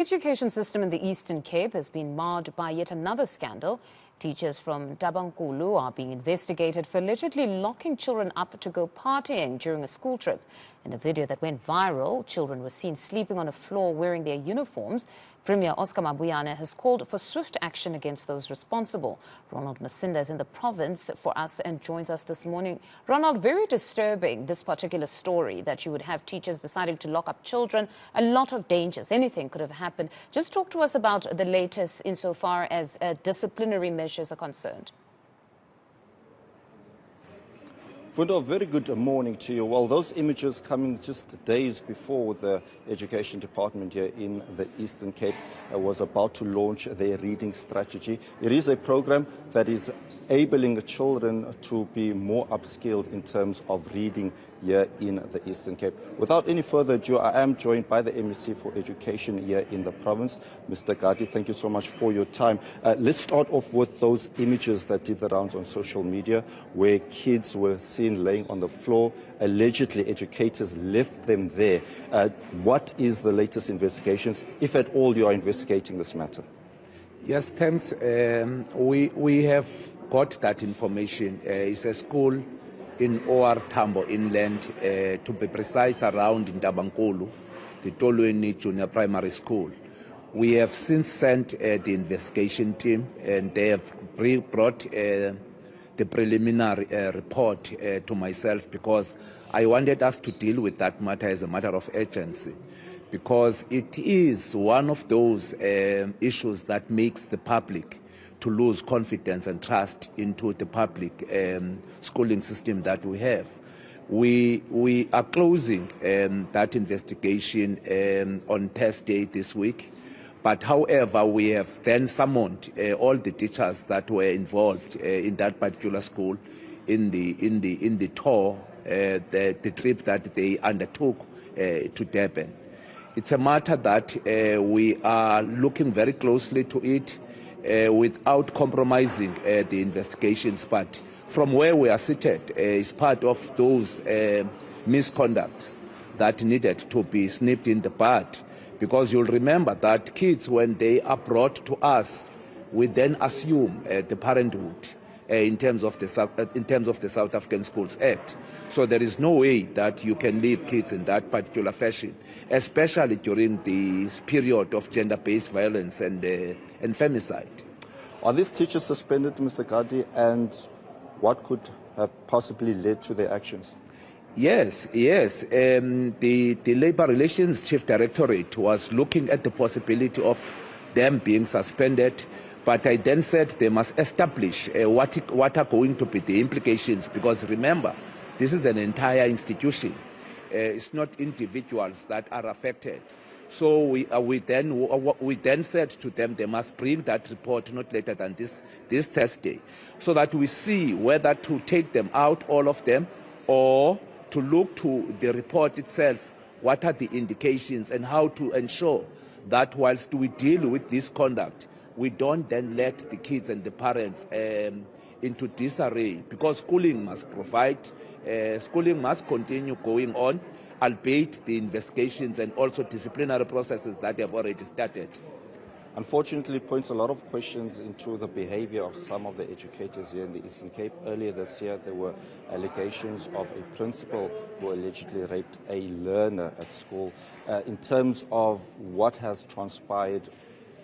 Education system in the Eastern Cape has been marred by yet another scandal. Teachers from Ntabankulu are being investigated for allegedly locking children up to go partying during a school trip. In a video that went viral, children were seen sleeping on a floor wearing their uniforms. Premier Oscar Mabuyane has called for swift action against those responsible. Ronald Masinda is in the province for us and joins us this morning. Ronald, very disturbing, this particular story, that you would have teachers deciding to lock up children. A lot of dangers. Anything could have happened. Just talk to us about the latest insofar as disciplinary measures are concerned. Fundo, a very good morning to you. Well, those images coming just days before the Education Department here in the Eastern Cape was about to launch their reading strategy. It is a program that is enabling children to be more upskilled in terms of reading here in the Eastern Cape. Without any further ado, I am joined by the MEC for Education here in the province. Mr. Gadi, thank you so much for your time. Let's start off with those images that did the rounds on social media where kids were seen laying on the floor. Allegedly, educators left them there. What is the latest investigations, if at all you are investigating this matter? Yes, thanks. We have got that information. It's a school in OR Tambo inland, to be precise, around Ntabankulu, the Tolweni Junior Primary School. We have since sent the investigation team, and they have brought the preliminary report to myself, because I wanted us to deal with that matter as a matter of urgency, because it is one of those issues that makes the public to lose confidence and trust into the public schooling system that we have. We are closing that investigation on Thursday this week. But however, we have then summoned all the teachers that were involved in that particular school in the tour, the trip that they undertook to Durban. It's a matter that we are looking very closely to it without compromising the investigations. But from where we are seated is part of those misconducts that needed to be snipped in the bud. Because you'll remember that kids, when they are brought to us, we then assume the parenthood in terms of the South African Schools Act. So there is no way that you can leave kids in that particular fashion, especially during the period of gender-based violence and femicide. Are these teachers suspended, Mr. Gadi, and what could have possibly led to their actions? Yes. The Labour Relations Chief Directorate was looking at the possibility of them being suspended, but I then said they must establish what are going to be the implications, because remember, this is an entire institution. It's not individuals that are affected. So we then said to them they must bring that report not later than this Thursday, so that we see whether to take them out, all of them, or to look to the report itself, what are the indications, and how to ensure that whilst we deal with this conduct, we don't then let the kids and the parents into disarray, because schooling must provide, schooling must continue going on, albeit the investigations and also disciplinary processes that have already started. Unfortunately, it points a lot of questions into the behavior of some of the educators here in the Eastern Cape. Earlier this year, there were allegations of a principal who allegedly raped a learner at school. In terms of what has transpired,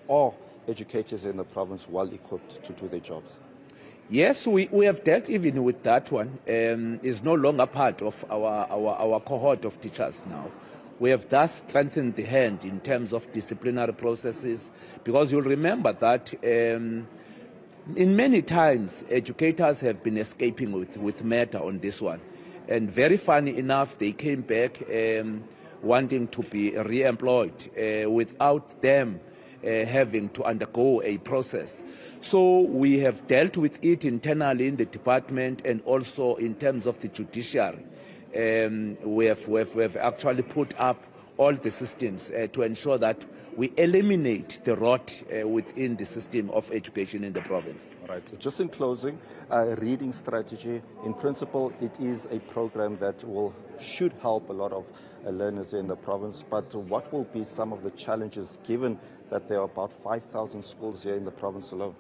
are educators in the province well equipped to do their jobs? Yes, we have dealt even with that one. It's no longer part of our cohort of teachers now. We have thus strengthened the hand in terms of disciplinary processes, because you'll remember that in many times educators have been escaping with murder on this one. And very funny enough, they came back wanting to be re-employed without them having to undergo a process. So we have dealt with it internally in the department and also in terms of the judiciary. We have actually put up all the systems to ensure that we eliminate the rot within the system of education in the province. All right. Just in closing, reading strategy, in principle, it is a program that should help a lot of learners in the province. But what will be some of the challenges, given that there are about 5,000 schools here in the province alone?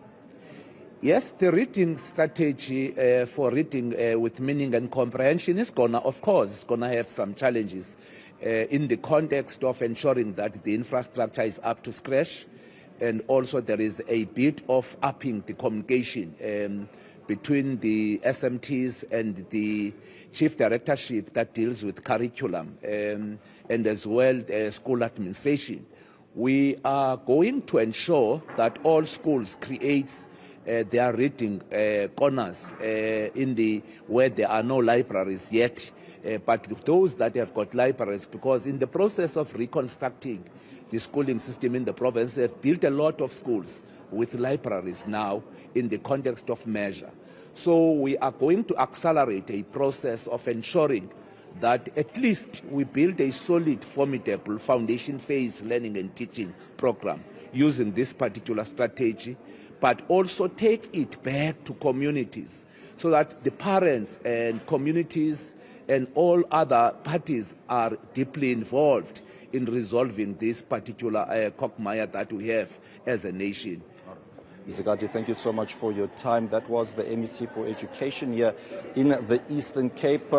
Yes, the reading strategy for reading with meaning and comprehension is gonna have some challenges in the context of ensuring that the infrastructure is up to scratch, and also there is a bit of upping the communication between the SMTs and the chief directorship that deals with curriculum and as well school administration. We are going to ensure that all schools create their reading corners where there are no libraries yet, but those that have got libraries, because in the process of reconstructing the schooling system in the province, they've built a lot of schools with libraries now in the context of measure. So we are going to accelerate a process of ensuring that at least we build a solid, formidable foundation phase learning and teaching program using this particular strategy, but also take it back to communities so that the parents and communities and all other parties are deeply involved in resolving this particular quagmire that we have as a nation. Mr. Gadi, thank you so much for your time. That was the MEC for Education here in the Eastern Cape.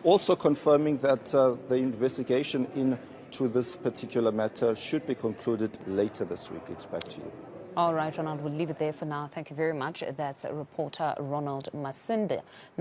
Also confirming that the investigation into this particular matter should be concluded later this week. It's back to you. All right, Ronald, we'll leave it there for now. Thank you very much. That's reporter Ronald Masinda.